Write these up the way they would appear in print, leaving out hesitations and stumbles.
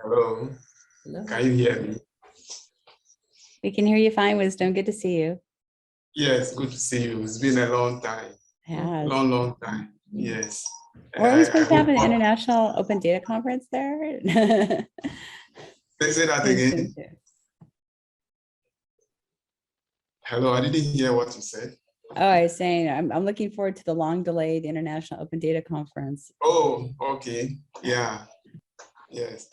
Hello, Hello. can you hear me? We can hear you fine, Wisdom. Good to see you. Yes, good to see you. It's been a long time. Yeah. Long time. Yes. Were we supposed to have an hope- international open data conference there? Say that again. Hello, I didn't hear what you said. Oh, I was saying I'm looking forward to the long delayed International Open Data Conference. Oh, okay. Yeah. Yes.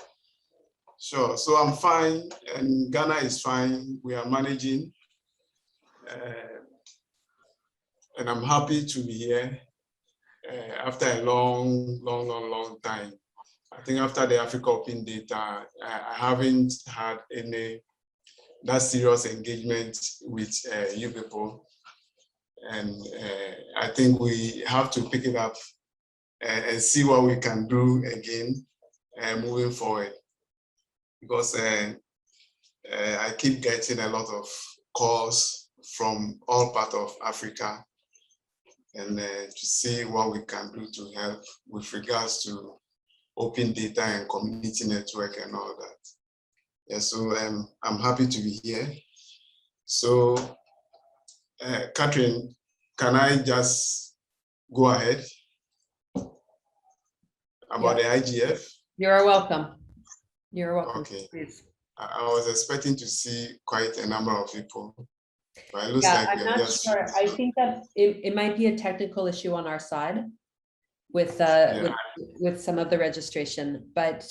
Sure. So I'm fine, and Ghana is fine. We are managing, and I'm happy to be here after a long time. I think after the Africa Open Data, I haven't had any that serious engagement with you people, and I think we have to pick it up and see what we can do again moving forward, because I keep getting a lot of calls from all parts of Africa, and to see what we can do to help with regards to open data and community network and all that. Yeah, so I'm happy to be here. So, Catherine, can I just go ahead about the IGF? You're welcome. You're welcome. Okay. Please. I was expecting to see quite a number of people, but it looks Yeah, like I'm we're not just. sure. I think that it might be a technical issue on our side with with some of the registration, but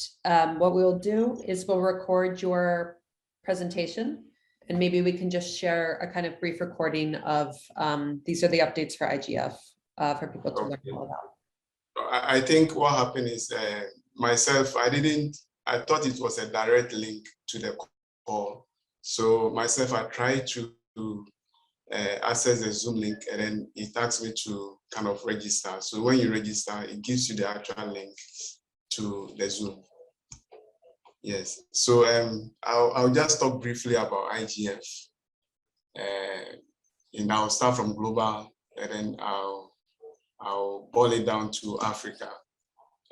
what we'll do is we'll record your presentation, and maybe we can just share a kind of brief recording of these are the updates for IGF for people to learn all about. I think what happened is myself, I thought it was a direct link to the call. So myself, I tried to access the Zoom link, and then it asks me to kind of register. So when you register, it gives you the actual link to the Zoom. Yes. So I'll just talk briefly about IGF. And I'll start from global, and then I'll boil it down to Africa,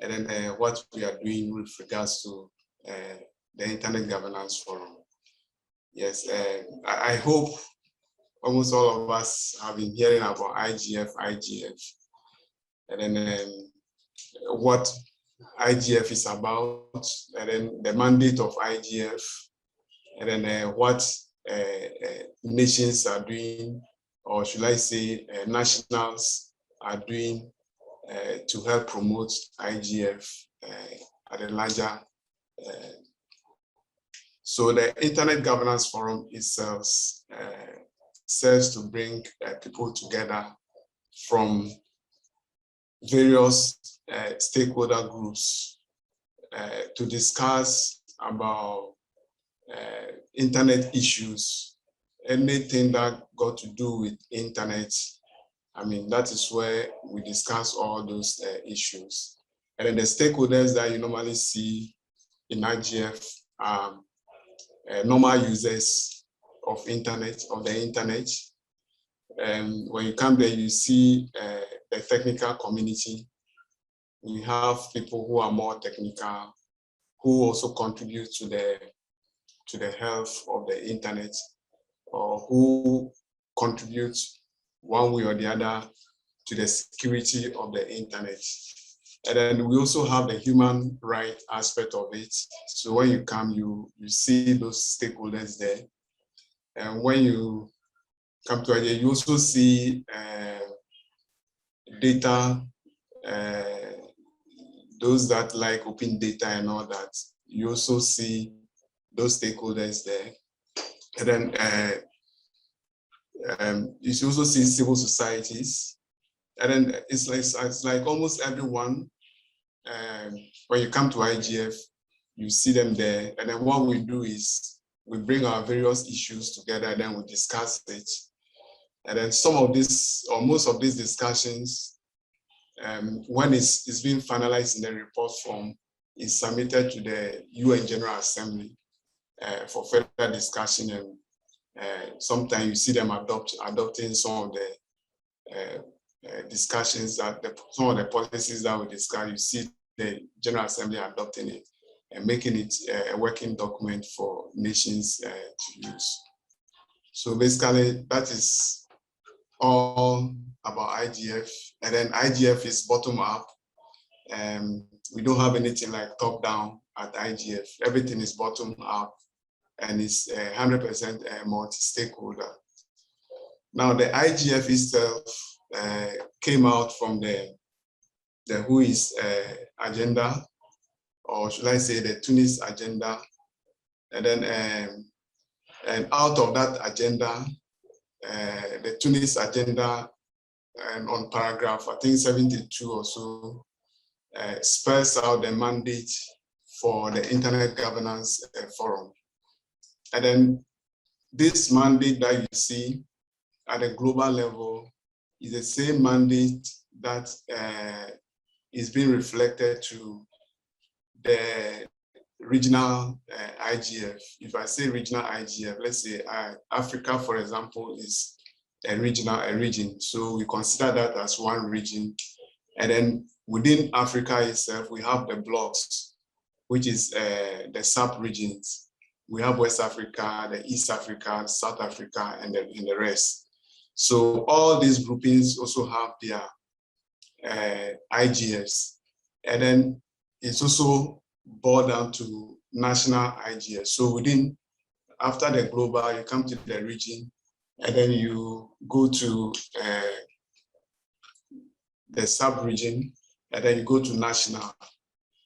and then what we are doing with regards to the Internet Governance Forum. Yes, I hope almost all of us have been hearing about IGF, and then what IGF is about, and then the mandate of IGF, and then what nations are doing, or should I say nationals are doing to help promote IGF at a larger. So the Internet Governance Forum itself serves to bring people together from various stakeholder groups to discuss about internet issues, anything that got to do with internet. I mean, that is where we discuss all those issues. And then the stakeholders that you normally see in IGF are normal users of the internet. And when you come there, you see the technical community. We have people who are more technical, who also contribute to the health of the internet, or who contribute one way or the other to the security of the internet. And then we also have the human right aspect of it. So when you come, you see those stakeholders there. And when you come to IGF, you also see data, those that like open data and all that. You also see those stakeholders there. And then you should also see civil societies. And then it's like almost everyone, when you come to IGF, you see them there. And then what we do is we bring our various issues together, and then we discuss it. And then some of this, or most of these discussions, when it's being finalized in the report form, is submitted to the UN General Assembly for further discussion. And sometimes you see them adopting some of the discussions that some of the policies that we discuss. You see the General Assembly adopting it. and making it a working document for nations to use. So basically, that is all about IGF. And then IGF is bottom up. We don't have anything like top down at IGF. Everything is bottom up, and it's 100% multi-stakeholder. Now the IGF itself came out from the WHOIS agenda, or should I say the Tunis agenda, and then and out of that agenda, the Tunis agenda, on paragraph I think 72 or so, spells out the mandate for the Internet Governance Forum. And then this mandate that you see at a global level is the same mandate that is being reflected to the regional IGF. If I say regional IGF, let's say Africa, for example, is a region. So we consider that as one region. And then within Africa itself, we have the blocks, which is the sub-regions. We have West Africa, the East Africa, South Africa, and the rest. So all these groupings also have their IGFs. And then it's also boiled down to national IGF. So after the global, you come to the region, and then you go to the sub-region, and then you go to national.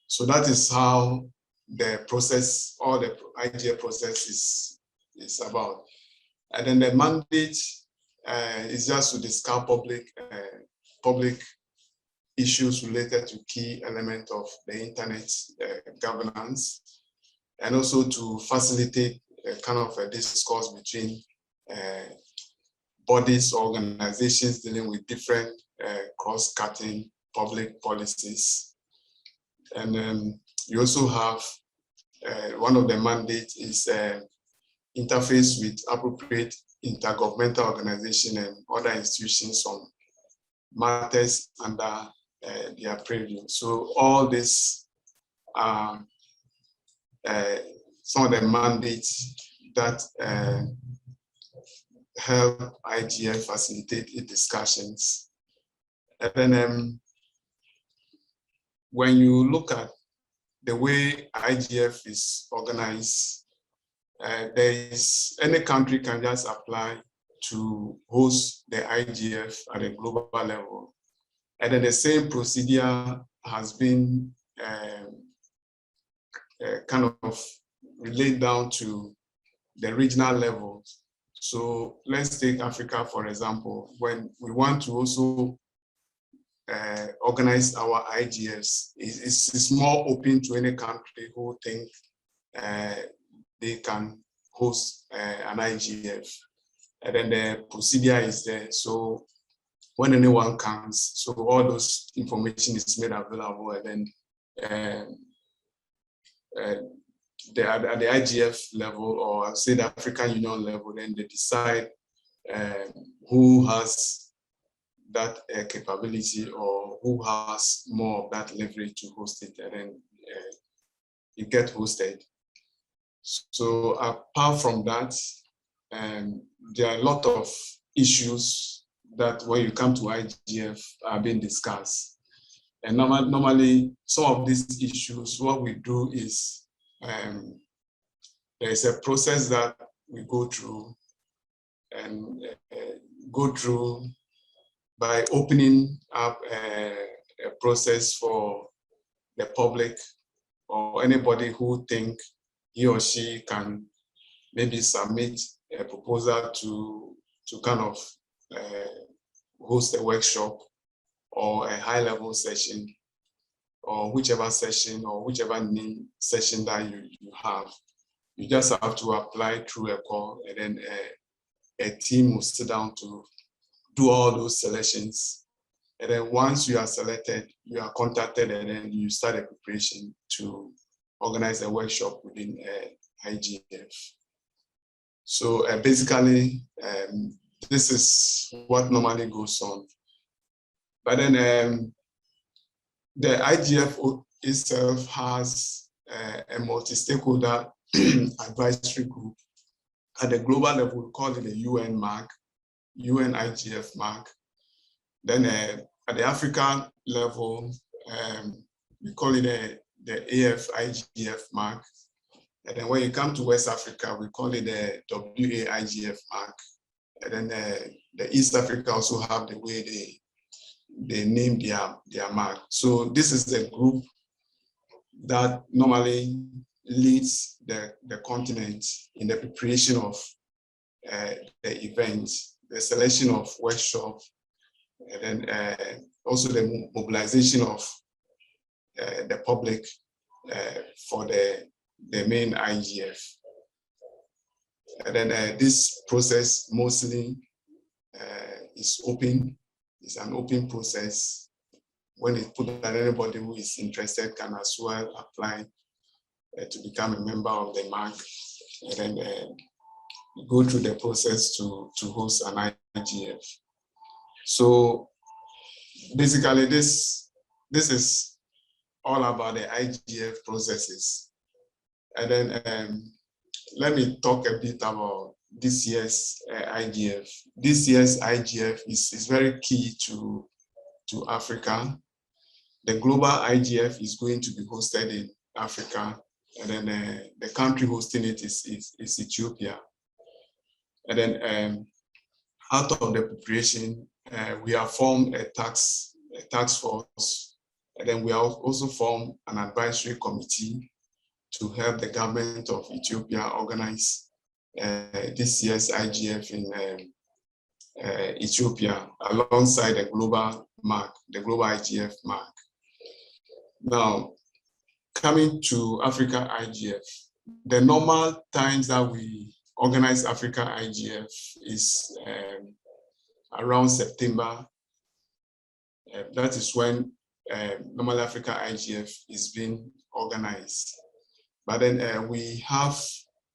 So that is how the process, all the IGF process is about. And then the mandate is just to discuss public issues related to key elements of the internet governance, and also to facilitate a kind of a discourse between bodies, organizations dealing with different cross-cutting public policies. And you also have one of the mandates is interface with appropriate intergovernmental organizations and other institutions on matters under their purview. So all this are some of the mandates that help IGF facilitate its discussions. And then when you look at the way IGF is organized, any country can just apply to host the IGF at a global level. And then the same procedure has been kind of relayed down to the regional level. So let's take Africa, for example. When we want to also organize our IGFs, it's more open to any country who think they can host an IGF. And then the procedure is there. So when anyone comes, so all those information is made available, and then at the IGF level, or I'll say the African Union level, then they decide who has that capability or who has more of that leverage to host it, and then it gets hosted. So apart from that, there are a lot of issues that when you come to IGF are being discussed. And normally some of these issues, what we do is there is a process that we go through, and by opening up a process for the public or anybody who think he or she can maybe submit a proposal to kind of host a workshop or a high-level session, or whichever session or whichever name session that you have. You just have to apply through a call, and then a team will sit down to do all those selections. And then once you are selected, you are contacted, and then you start a preparation to organize a workshop within IGF. So basically, this is what normally goes on. But then the IGF itself has a multi-stakeholder advisory group. At the global level, we call it the UN MAG, UN IGF MAG. Then at the African level, we call it the AF IGF MAG. And then when you come to West Africa, we call it the WA IGF MAG. And then the East Africa also have the way they name their MAG. So this is the group that normally leads the continent in the preparation of the event, the selection of workshop, and then also the mobilization of the public for the main IGF. And then this process mostly is open. It's an open process. When it's put that anybody who is interested can as well apply to become a member of the MAG, and then go through the process to host an IGF. So basically this is all about the IGF processes. And then let me talk a bit about this year's IGF. This year's IGF is very key to Africa. The global IGF is going to be hosted in Africa, and then the country hosting it is Ethiopia. And then out of the preparation, we have formed a task force, and then we have also formed an advisory committee to help the government of Ethiopia organize this year's IGF in Ethiopia alongside the global MAG, the global IGF MAG. Now, coming to Africa IGF, the normal times that we organize Africa IGF is around September. That is when normal Africa IGF is being organized. But then we have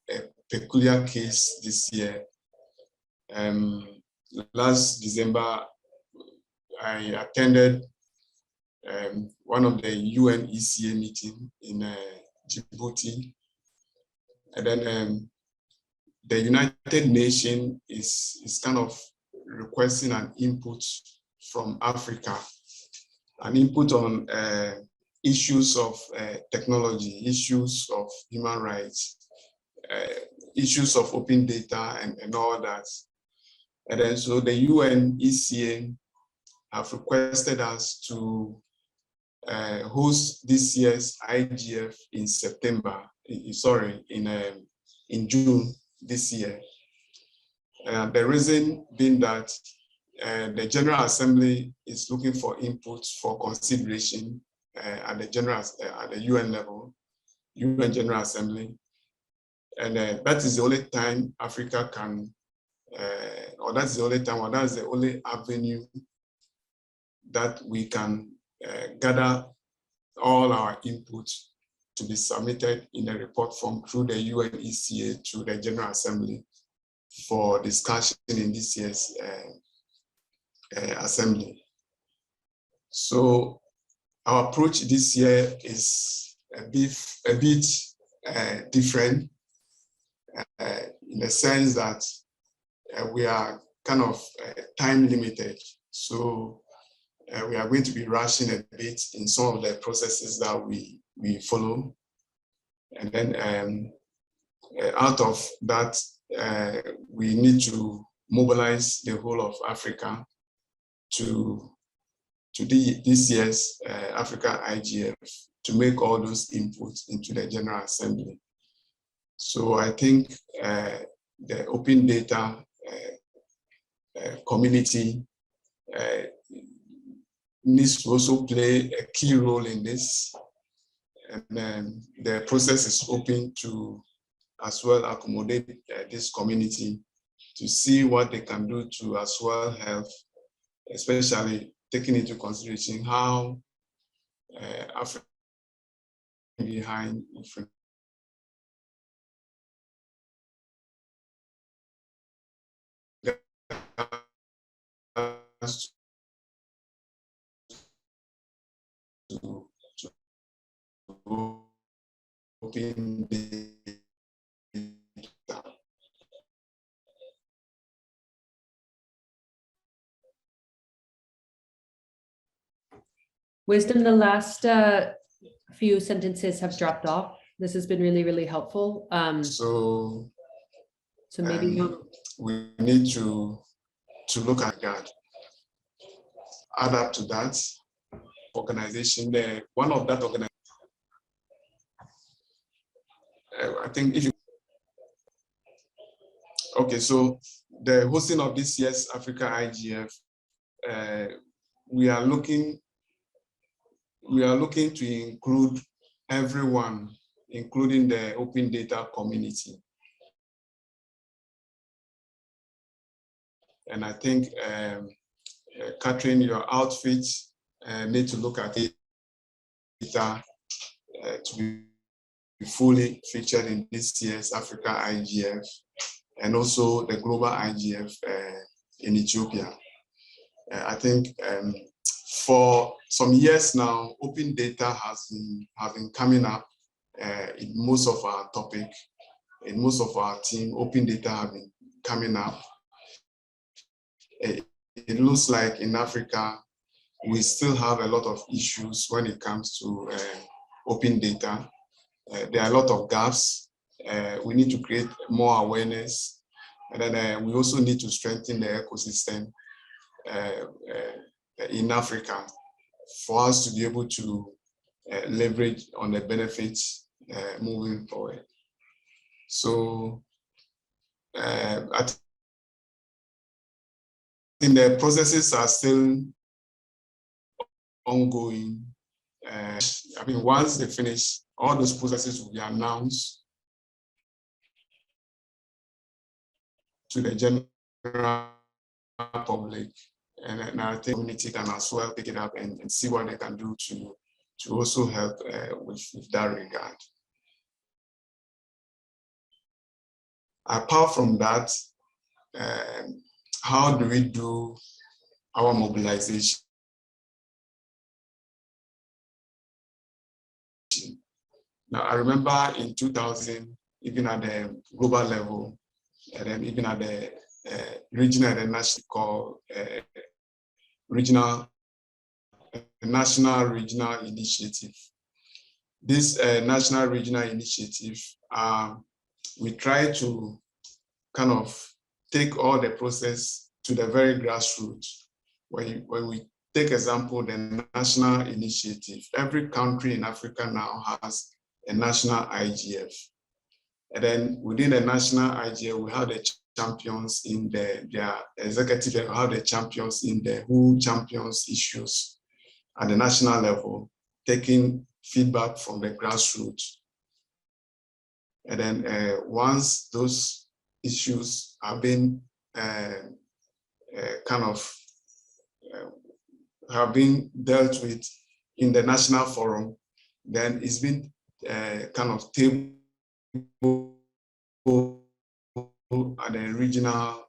a peculiar case this year. Last December, I attended one of the UN ECA meeting in Djibouti. And then the United Nations is kind of requesting an input from Africa, an input on issues of technology, issues of human rights, issues of open data and all that. And then so the UN ECA have requested us to host this year's IGF in in June this year. The reason being that the General Assembly is looking for input for consideration at the UN level, UN General Assembly, and that is the only time Africa can, or that's the only avenue that we can gather all our input to be submitted in a report form through the UN ECA to the General Assembly for discussion in this year's assembly. So our approach this year is a bit different in the sense that we are kind of time limited. So we are going to be rushing a bit in some of the processes that we follow. And then out of that, we need to mobilize the whole of Africa to this year's Africa IGF to make all those inputs into the General Assembly. So I think the open data community needs to also play a key role in this. And the process is open to as well accommodate this community to see what they can do to as well help, especially taking into consideration how Africa behind to Wisdom, the last few sentences have dropped off. This has been really, really helpful. So maybe we need to look at that. Add up to that organization there. One of that organization, I think if you, okay, so the hosting of this year's Africa IGF, we are looking to include everyone, including the open data community. And I think, Catherine, your outfit need to look at it to be fully featured in this year's Africa IGF and also the global IGF in Ethiopia. I think for some years now, open data has been coming up in most of our topic, in most of our team. Open data have been coming up. It looks like in Africa, we still have a lot of issues when it comes to open data. There are a lot of gaps. We need to create more awareness. And then we also need to strengthen the ecosystem in Africa for us to be able to leverage on the benefits moving forward. So I think the processes are still ongoing. I mean, once they finish, all those processes will be announced to the general public, and I think the community can as well pick it up and see what they can do to also help with that regard. Apart from that, how do we do our mobilization? Now, I remember in 2000, even at the global level, and then even at the regional and national national regional initiative. This national regional initiative, we try to kind of take all the process to the very grassroots. When we take example, the national initiative, every country in Africa now has a national IGF. And then within the national IGF, we have the champions in their executive level, have the champions in the who champions issues at the national level, taking feedback from the grassroots. And then once those issues have been have been dealt with in the national forum, then it's been kind of tabled at the regional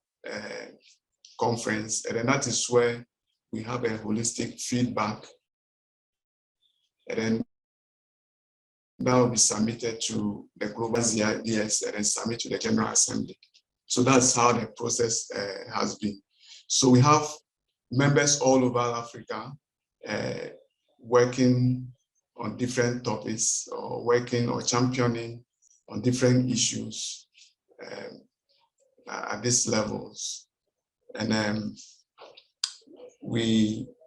conference, and then that is where we have a holistic feedback, and then that will be submitted to the global ZIDS and then submitted to the General Assembly. So that's how the process has been. So we have members all over Africa working on different topics, or working or championing on different issues at these levels. And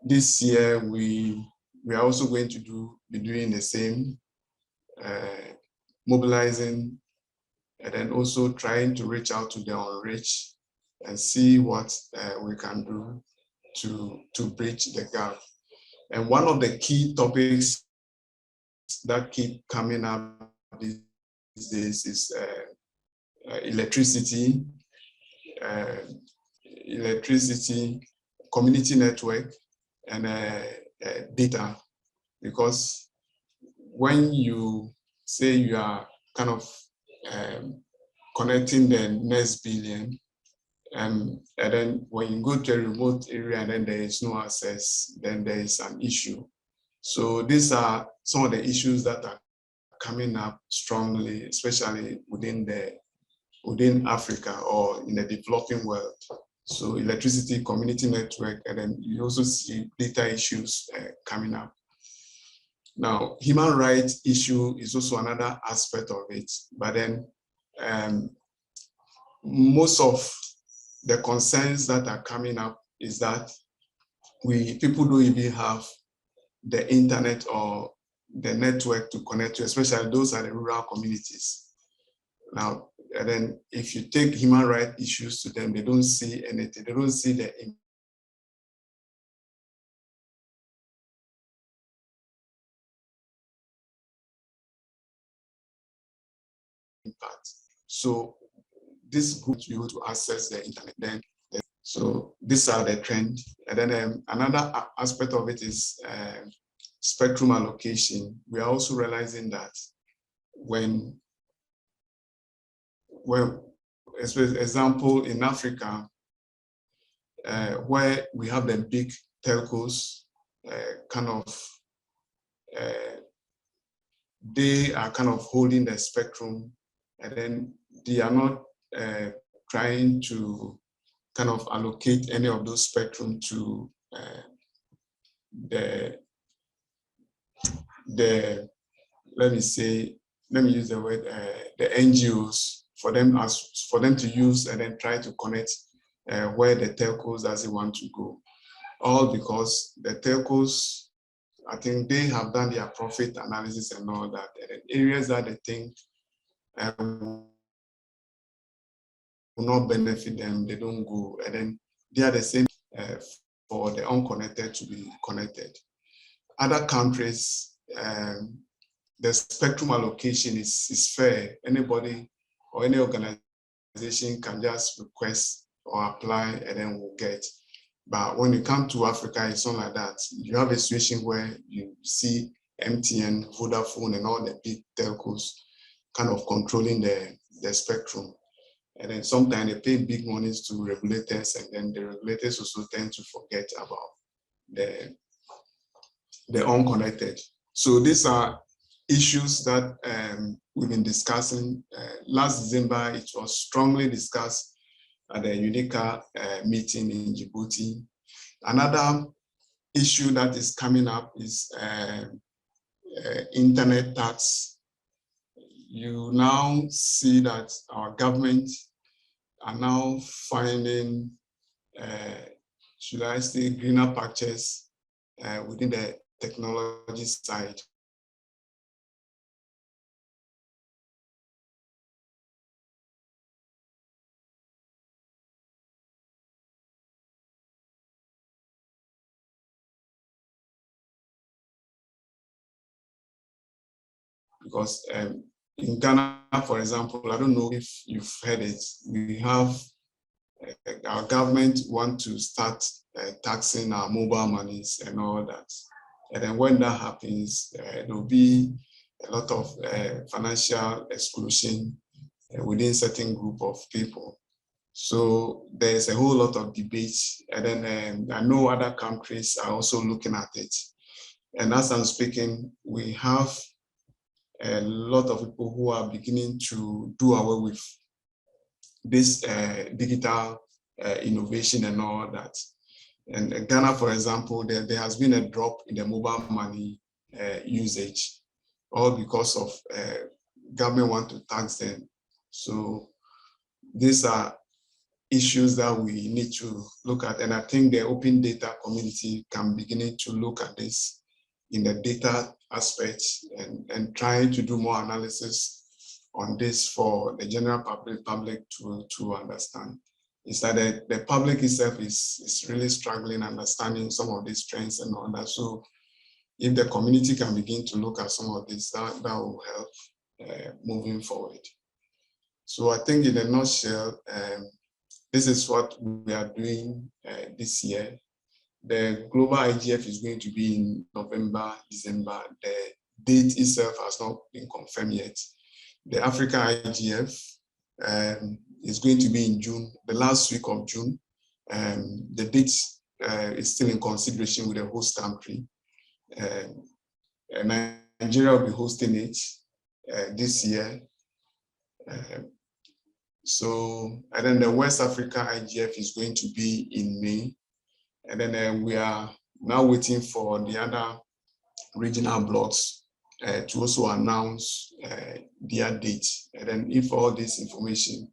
this year we are also going to be doing the same, mobilizing, and then also trying to reach out to the unreached and see what we can do to bridge the gap. And one of the key topics that keep coming up these days is electricity, community network, and data. Because when you say you are kind of connecting the next billion, and then when you go to a remote area and then there is no access, then there is an issue. So these are some of the issues that are coming up strongly, especially within Africa or in the developing world. So electricity, community network, and then you also see data issues coming up. Now, human rights issue is also another aspect of it, but then most of the concerns that are coming up is that people don't even have the internet or the network to connect to, especially those are the rural communities. Now, and then if you take human rights issues to them, they don't see anything. They don't see the impact. So this group will be able to access the internet then. So these are the trend. And then another aspect of it is spectrum allocation. We are also realizing that when example in Africa, where we have the big telcos, they are kind of holding the spectrum, and then they are not trying to kind of allocate any of those spectrum to the let me use the word the NGOs for them to use and then try to connect where the telcos doesn't want to go. All because the telcos, I think they have done their profit analysis and all that. And areas that they think will not benefit them, they don't go. And then they are the same for the unconnected to be connected. Other countries, the spectrum allocation is fair. Anybody or any organization can just request or apply and then we'll get. But when you come to Africa, it's not like that. You have a situation where you see MTN, Vodafone, and all the big telcos kind of controlling the spectrum. And then sometimes they pay big monies to regulators, and then the regulators also tend to forget about the unconnected. So these are issues that we've been discussing. Last December, it was strongly discussed at the UNICA meeting in Djibouti. Another issue that is coming up is internet tax. You now see that our government are now finding, should I say, greener patches within the technology side. Because in Ghana, for example, I don't know if you've heard it, we have, our government want to start taxing our mobile monies and all that. And then when that happens, there will be a lot of financial exclusion within certain group of people. So there's a whole lot of debate. And then I know other countries are also looking at it. And as I'm speaking, we have a lot of people who are beginning to do away with this digital innovation and all that. And Ghana, for example, there has been a drop in the mobile money usage, all because of government want to tax them. So these are issues that we need to look at. And I think the open data community can begin to look at this in the data aspect and trying to do more analysis on this for the general public to understand. Is that the public itself is really struggling understanding some of these trends and all that. So if the community can begin to look at some of this, that will help moving forward. So I think in a nutshell, this is what we are doing this year. The global IGF is going to be in November, December. The date itself has not been confirmed yet. The Africa IGF is going to be in June, the last week of June. The date is still in consideration with the host country. Nigeria will be hosting it this year. And then the West Africa IGF is going to be in May. And then we are now waiting for the other regional blocks to also announce their dates. And then if all this information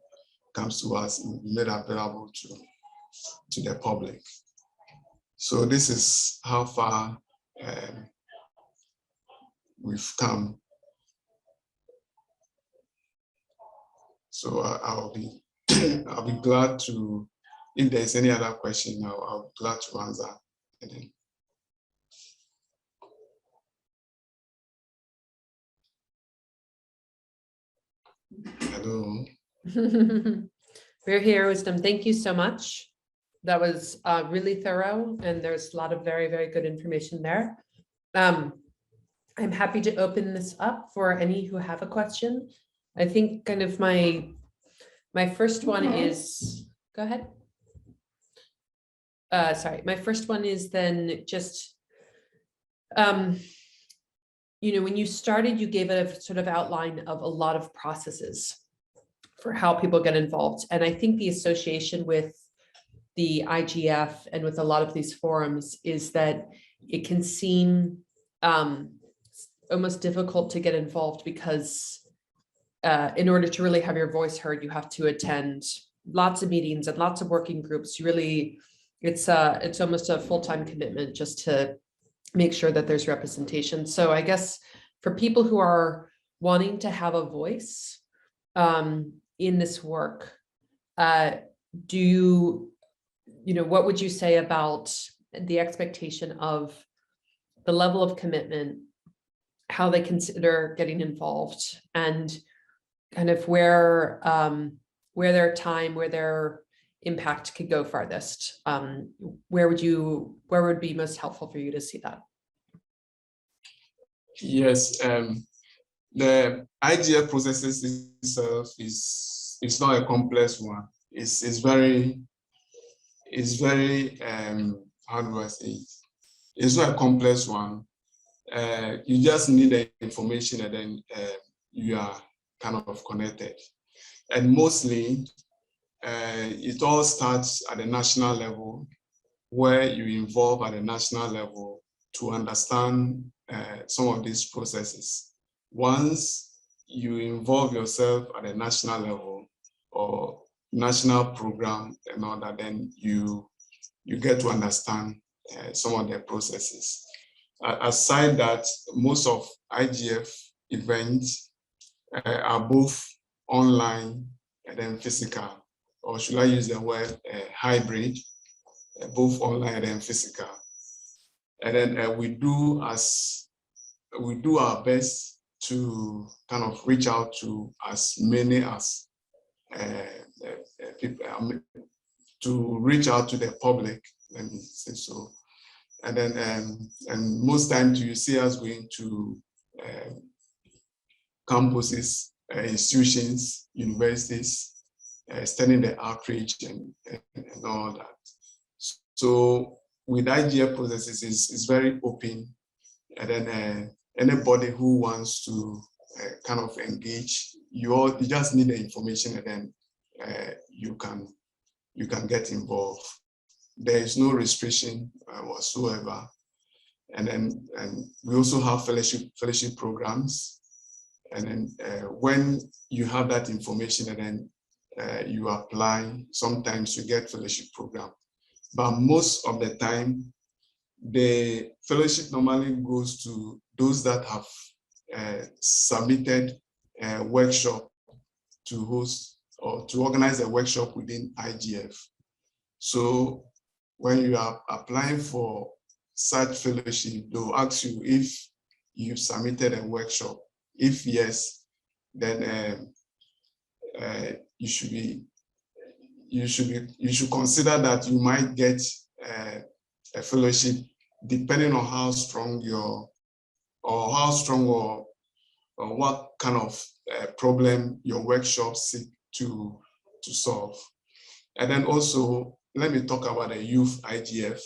comes to us, it will be made available to the public. So this is how far we've come. So I'll be glad to, if there's any other question, I'll be glad to answer. And then, hello. We're here, Wisdom. Thank you so much. That was really thorough, and there's a lot of very, very good information there. I'm happy to open this up for any who have a question. I think kind of my first one is, go ahead. Sorry, my first one is then just, you know, when you started, you gave a sort of outline of a lot of processes for how people get involved. And I think the association with the IGF and with a lot of these forums is that it can seem almost difficult to get involved because in order to really have your voice heard, you have to attend lots of meetings and lots of working groups. You really, it's almost a full-time commitment just to make sure that there's representation. So I guess for people who are wanting to have a voice in this work, you know, what would you say about the expectation of the level of commitment, how they consider getting involved, and kind of where their time, where their impact could go farthest? Where would be most helpful for you to see that? Yes, the IGF processes itself is not a complex one. It's very how do I say it? It's not a complex one. You just need the information, and then you are kind of connected. And mostly, it all starts at the national level, where you involve at the national level to understand some of these processes. Once you involve yourself at the national level or national program and all that, then you get to understand some of the processes. Aside that, most of IGF events are both online and then physical, or should I use the word hybrid, both online and then physical. And then we do our best to kind of reach out to as many as people, to reach out to the public, let me say so. And then, and most times you see us going to campuses, institutions, universities, studying the outreach and all that. So with IGF processes, is very open, and then anybody who wants to kind of engage, you just need the information, and then you can get involved. There is no restriction whatsoever. And we also have fellowship programs. And then when you have that information, and then you apply, sometimes you get fellowship program. But most of the time, the fellowship normally goes to those that have submitted a workshop to host or to organize a workshop within IGF. So when you are applying for such fellowship, they'll ask you if you submitted a workshop. If yes, then you should consider that you might get a fellowship, depending on how strong or what kind of problem your workshop seek to solve. And then also, let me talk about the youth IGF.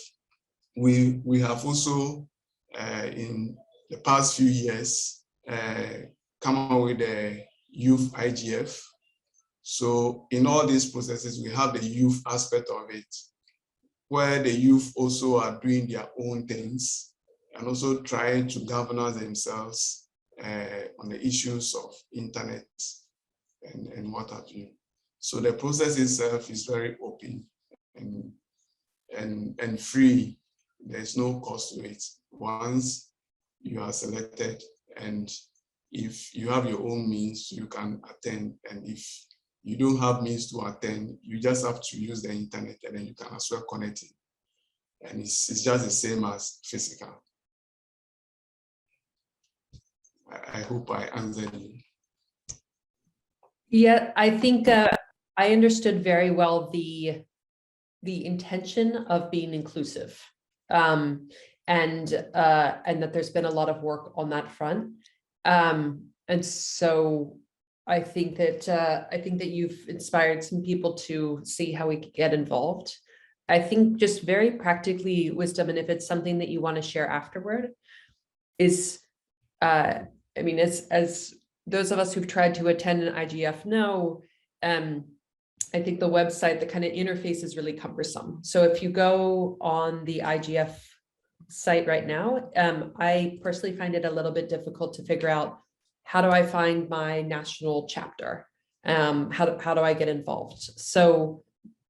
We have also in the past few years come up with the youth IGF. So in all these processes, we have the youth aspect of it, where the youth also are doing their own things. and also try to govern themselves on the issues of internet and what have you. So the process itself is very open and free. There's no cost to it. Once you are selected, and if you have your own means, you can attend. And if you don't have means to attend, you just have to use the internet, and then you can as well connect it. And it's just the same as physical. I hope I answered you. Yeah, I think I understood very well the intention of being inclusive, and that there's been a lot of work on that front, and so I think that you've inspired some people to see how we could get involved. I think just very practically, Wisdom, and if it's something that you want to share afterward, is I mean, as those of us who've tried to attend an IGF know, I think the website, the kind of interface is really cumbersome. So if you go on the IGF site right now, I personally find it a little bit difficult to figure out, how do I find my national chapter? How do I get involved? So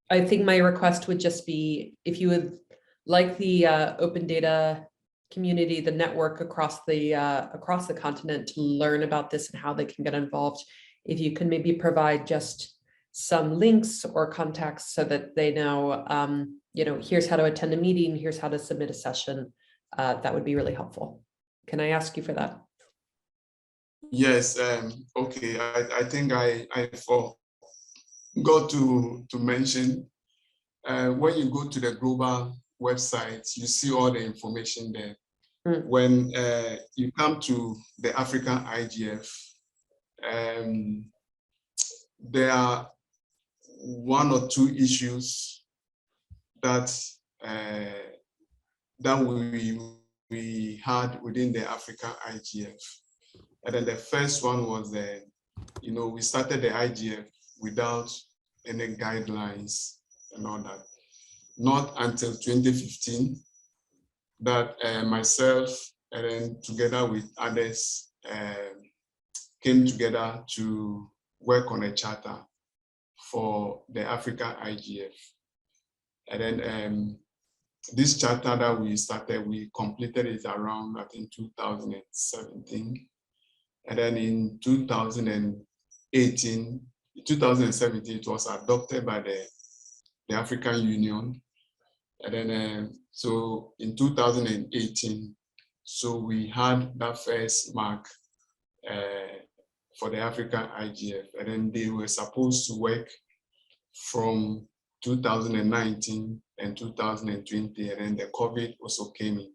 I think my request would just be, if you would like the open data community, the network across the continent to learn about this and how they can get involved, if you can maybe provide just some links or contacts so that they know, here's how to attend a meeting, here's how to submit a session, that would be really helpful. Can I ask you for that? Yes, okay, I think I forgot to mention, when you go to the global website, you see all the information there. When you come to the African IGF, there are one or two issues that we had within the African IGF. And then the first one was we started the IGF without any guidelines and all that. Not until 2015 that myself and then together with others came together to work on a charter for the African IGF. And then this charter that we started, we completed it around, I think, 2017. And then in 2017, it was adopted by the African Union. And then, so in 2018, so we had that first mark for the African IGF. And then they were supposed to work from 2019 and 2020, and then the COVID also came in.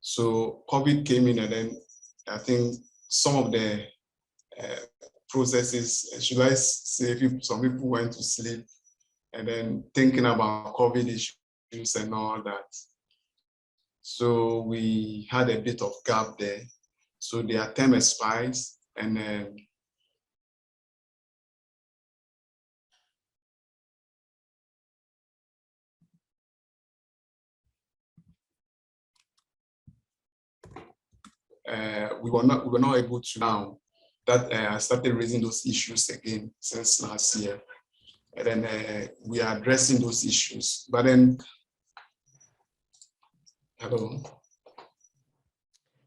So COVID came in, and then I think some of the processes, should I say, some people went to sleep, and then thinking about COVID issues and all that. So we had a bit of gap there. So their term expires, and then we were not able to. Now that I started raising those issues again since last year, and then we are addressing those issues. But then, hello.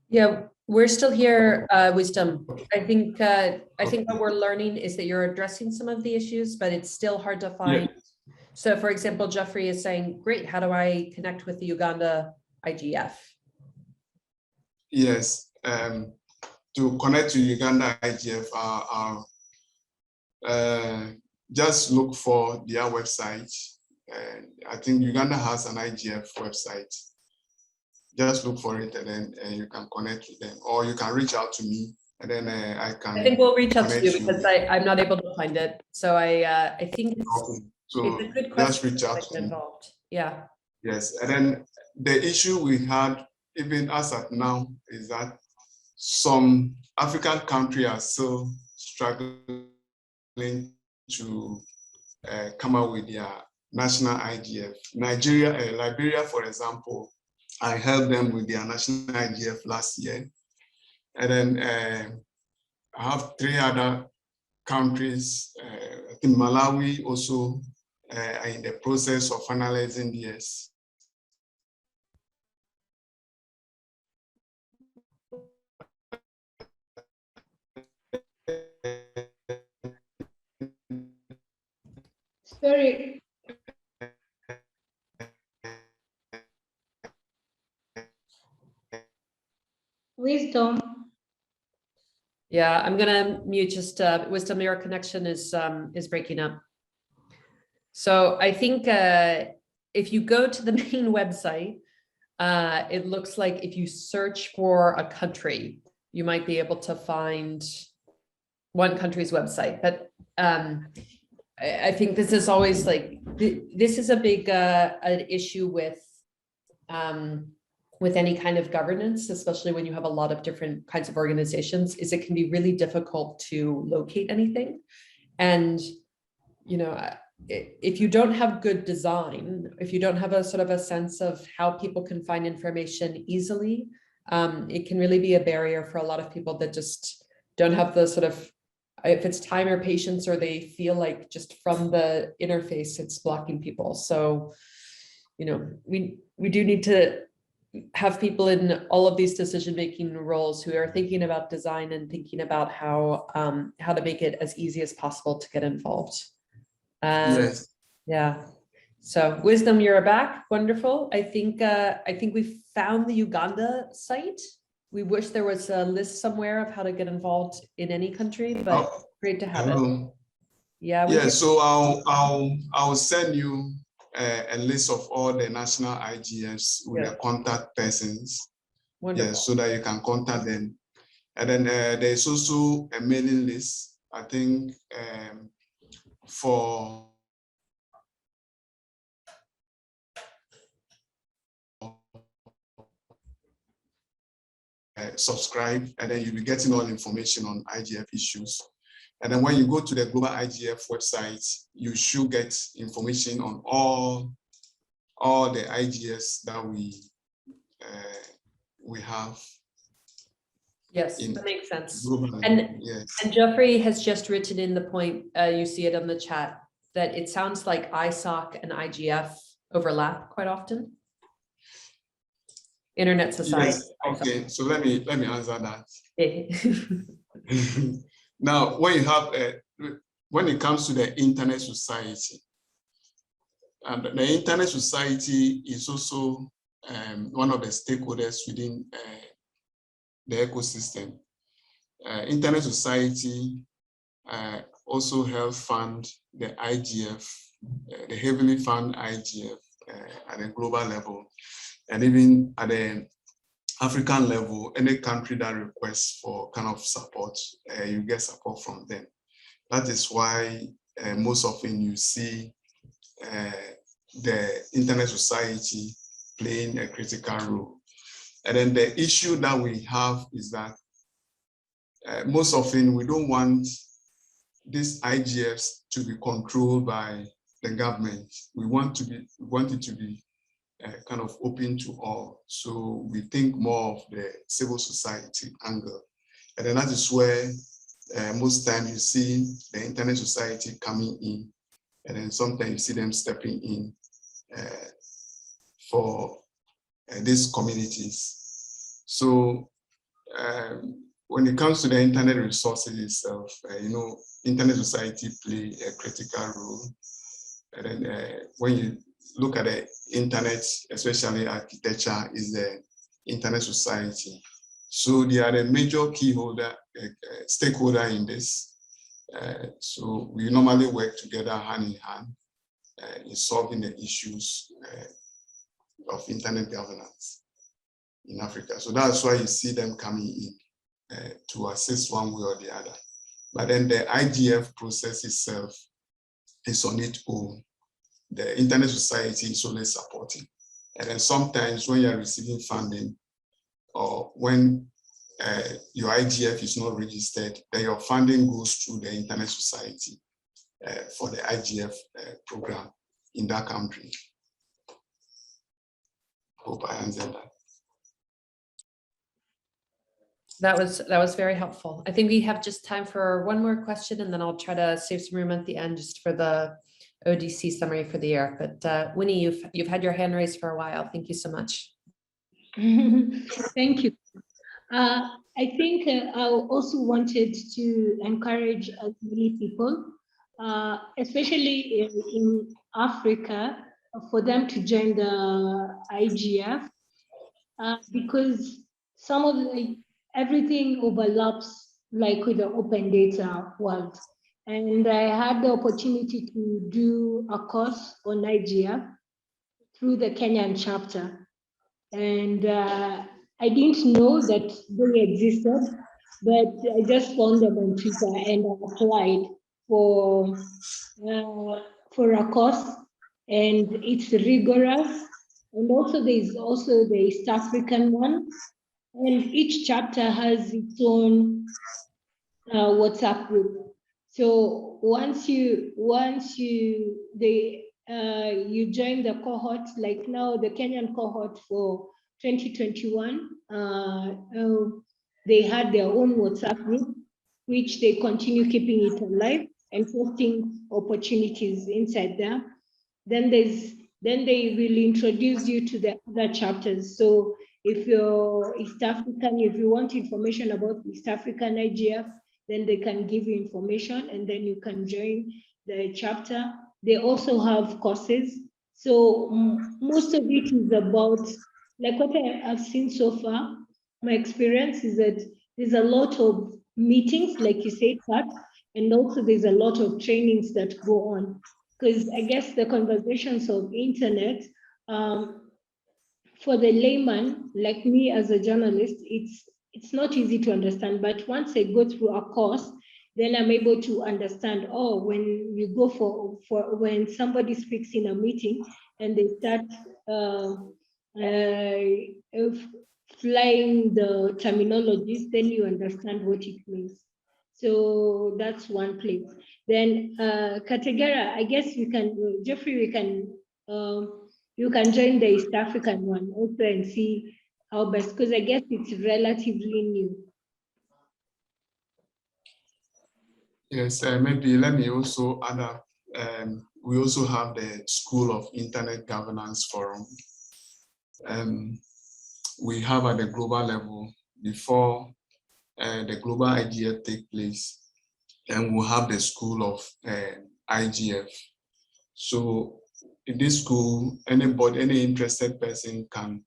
Yeah, we're still here, Wisdom. I think what we're learning is that you're addressing some of the issues, but it's still hard to find. Yeah. So, for example, Jeffrey is saying, "Great, how do I connect with the Uganda IGF?" Yes, to connect to Uganda IGF, just look for their website. I think Uganda has an IGF website. Just look for it, and then you can connect with them, or you can reach out to me, and then I think we'll reach out to you because I'm not able to find it. So I think it's a good question. Just reach out to me. Yeah. Yes, and then the issue we had, even as at now, is that some African countries are still struggling to come up with their national IGF. Liberia, for example, I helped them with their national IGF last year. And then I have 3 other countries. I think Malawi also are in the process of finalizing theirs. Sorry. Wisdom. Yeah, I'm gonna mute just Wisdom, your connection is breaking up. So I think if you go to the main website, it looks like if you search for a country, you might be able to find one country's website. But I think this is always like, this is a big an issue with any kind of governance, especially when you have a lot of different kinds of organizations, is it can be really difficult to locate anything. And, you know, if you don't have good design, if you don't have a sort of a sense of how people can find information easily, it can really be a barrier for a lot of people that just don't have the sort of, if it's time or patience, or they feel like just from the interface, it's blocking people. So, you know, we do need to have people in all of these decision-making roles who are thinking about design and thinking about how to make it as easy as possible to get involved. Yes. Yeah. So Wisdom, you're back. Wonderful. I think we found the Uganda site. We wish there was a list somewhere of how to get involved in any country, but great to have it. Yeah. Yeah. So I'll send you a list of all the national IGFs with the contact persons. Wonderful. Yeah, so that you can contact them. And then there's also a mailing list, I think, for subscribe, and then you'll be getting all information on IGF issues. And then when you go to the Global IGF website, you should get information on all the IGFs that we have. Yes, that makes sense. Globally. And, yes. and Geoffrey has just written in the point, you see it on the chat, that it sounds like ISOC and IGF overlap quite often. Internet Society. Yes. Okay, so let me answer that. Yeah. Now, when you have when it comes to the Internet Society, and the Internet Society is also one of the stakeholders within the ecosystem. Internet Society also helps fund the IGF, the heavily fund IGF at a global level, and even at the African level, any country that requests for kind of support, you get support from them. That is why most often you see the Internet Society playing a critical role. And then the issue that we have is that most often we don't want these IGFs to be controlled by the government. We want it to be kind of open to all. So we think more of the civil society angle. And then that is where most time you see the Internet Society coming in, and then sometimes you see them stepping in for these communities. So when it comes to the internet resources itself, you know, Internet Society play a critical role. And then when you look at the internet, especially architecture, is the Internet Society. So they are the major key holder, stakeholder in this. So we normally work together hand in hand in solving the issues of internet governance in Africa. So that's why you see them coming in to assist one way or the other. But then the IGF process itself is on its own. The Internet Society is only supporting. And then sometimes when you're receiving funding, or when your IGF is not registered, then your funding goes through the Internet Society for the IGF program in that country. Hope I answered that. That was very helpful. I think we have just time for one more question, and then I'll try to save some room at the end just for the ODC summary for the year. But Winnie, you've had your hand raised for a while. Thank you so much. Thank you. I think I also wanted to encourage as many people, especially in Africa, for them to join the IGF, because some of everything overlaps like with the open data world. And I had the opportunity to do a course on IGF through the Kenyan chapter. And I didn't know that they existed, but I just found them on Twitter and I applied for a course, and it's rigorous. And also there's also the East African one, and each chapter has its own WhatsApp group. So once you join the cohort, like now the Kenyan cohort for 2021, they had their own WhatsApp group, which they continue keeping it alive and posting opportunities inside there. Then they will introduce you to the other chapters. So if you're East African, if you want information about East African IGF, then they can give you information and then you can join the chapter. They also have courses. So most of it is about, like what I've seen so far, my experience is that there's a lot of meetings, like you said, Pat, and also there's a lot of trainings that go on. Because I guess the conversations of internet, for the layman, like me as a journalist, it's not easy to understand, but once I go through a course, then I'm able to understand, oh, when you go for when somebody speaks in a meeting and they start flying the terminologies, then you understand what it means. So that's one place. Then Kategera, I guess you can, Jeffrey, you can join the East African one also and see how best, because I guess it's relatively new. Yes, maybe let me also add up. We also have the School of Internet Governance Forum. We have at the global level before the global IGF take place, and we'll have the School of IGF. So in this school, anybody, any interested person can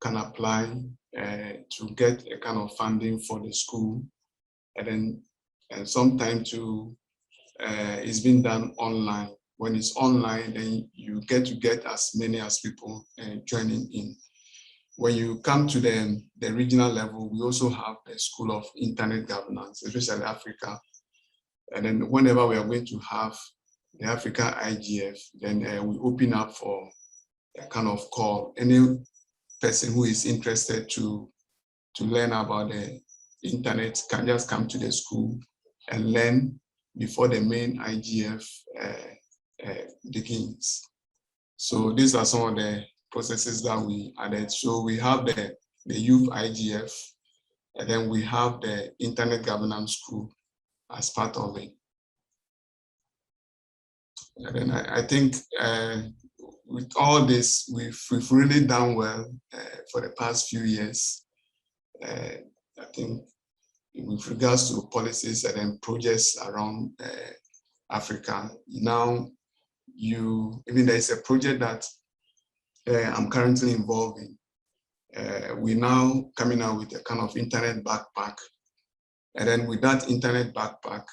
apply to get a kind of funding for the school, and then sometime to it's been done online. When it's online, then you get as many as people joining in. When you come to the regional level, we also have the School of Internet Governance, especially Africa. And then whenever we are going to have the Africa IGF, then we open up for a kind of call. Any person who is interested to learn about the internet can just come to the school and learn before the main IGF begins. So these are some of the processes that we added. So we have the Youth IGF, and then we have the Internet Governance School as part of it. And then I think with all this, we've really done well for the past few years. I think with regards to policies and then projects around Africa. Now, even there is a project that I'm currently involved in. We're now coming out with a kind of internet backpack. And then with that internet backpack,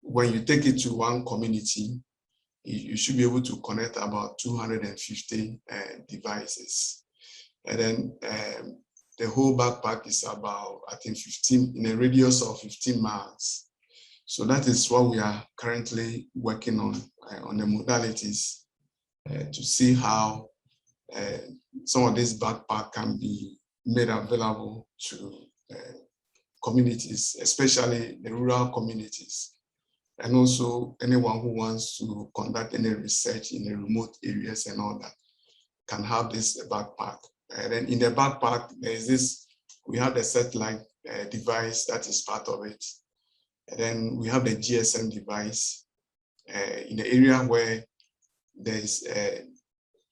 when you take it to one community, you should be able to connect about 250 devices. And then the whole backpack is about, I think, 15, in a radius of 15 miles. So that is what we are currently working on the modalities to see how some of this backpack can be made available to communities, especially the rural communities. And also anyone who wants to conduct any research in the remote areas and all that can have this backpack. And then in the backpack, there is this, we have the satellite device that is part of it. And then we have the GSM device. In the area where there's a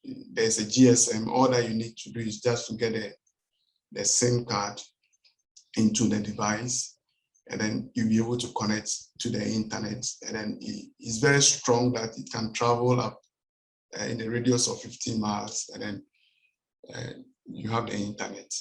GSM, all that you need to do is just to get the SIM card into the device, and then you'll be able to connect to the internet. And then it's very strong that it can travel up in the radius of 15 miles, and then you have the internet.